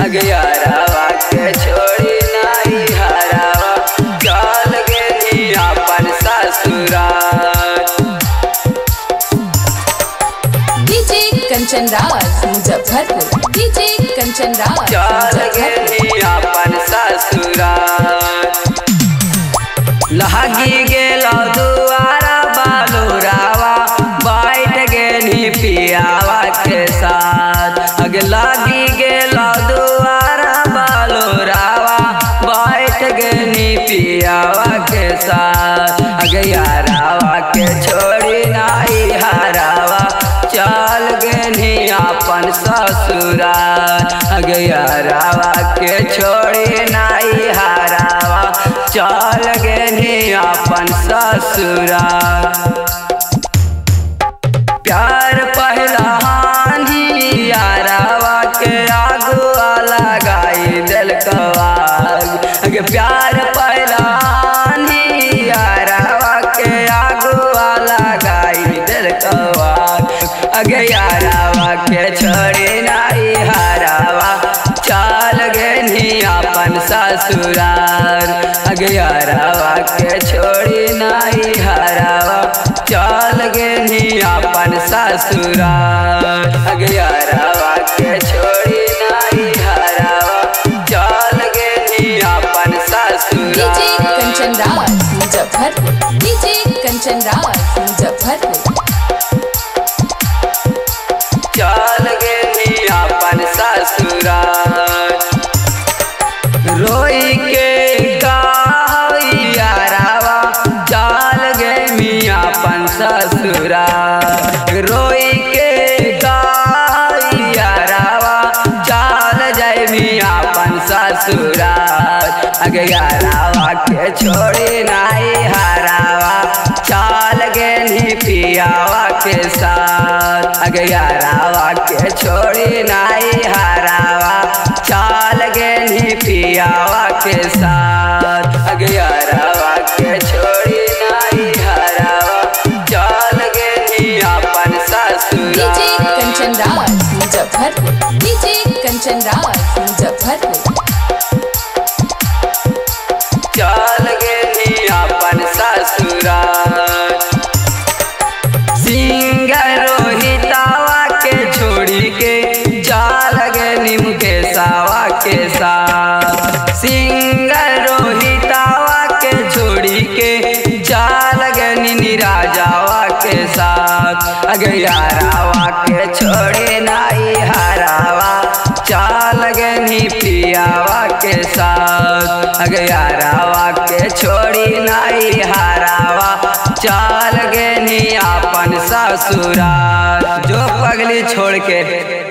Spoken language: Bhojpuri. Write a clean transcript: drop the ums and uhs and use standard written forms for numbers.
अगियारावा के छोड़ी नाही हरावा चल गेली अपन ससुराल। डीजे कंचन राज मुजफ्फरपुर, डीजे कंचन राज चल गेली अपन ससुराल। लहगी गेलो दुआरा बालूरावा बैठ गेली पियावा के साथ। अग लगी गेलो दुआरा बालूरावा बैठ गेली पियावा के साथ। अगियारावा के छोड़ी नाही हरावा चल गेली अपन ससुराल। अगियारावा के छोड़ी नाही हरावा चल गेली अपन ससुराल। प्यार पहला हानि यारावा के आगुआ लगाई दिलकवाग। अगे प्यार पहला हानि यारावा के आगुआ लगाई दिलकवाग। अगे यारावा के छोड़ी नाही हरावा चल गेली अपन ससुराल। अगियारावा के छोड़ी नाही हरावा चल गेली अपन ससुराल। अगियारावा के छोड़ी नाही हरावा चल गेली अपन ससुराल। DJ Kanchan Raj Muzaffarpur, DJ Kanchan Raj Muzaffarpur. चल गेली अपन ससुराल। रोई के यारावा चल गेली अपन ससुराल। रोई के यारावा चल जाइमी अपन ससुराल। अगियारावा के छोड़ी नाही हरावा चल गेली पियावा के साथ। अगियारावा के छोड़ी नाही हरावा चल गेली पियावा के साथ। अगियारावा के छोड़ी नाही हरावा चल गेली अपन ससुराल। DJ Kanchan Raj Muzaffarpur, DJ Kanchan Raj Muzaffarpur. चल गेली अपन ससुराल। सिंगर रोहितावा के छोड़ी के चल गेली मुकेशावा के साथ। सिंगर रोहितावा के छोड़ी के चल गेली निराजावा के साथ। अगियारावा के छोड़ी नाही हरावा चल गेली पियावा के साथ। अगियारावा के छोड़ी नाही हरावा चल गेली अपन ससुराल। जो पगली छोड़ के।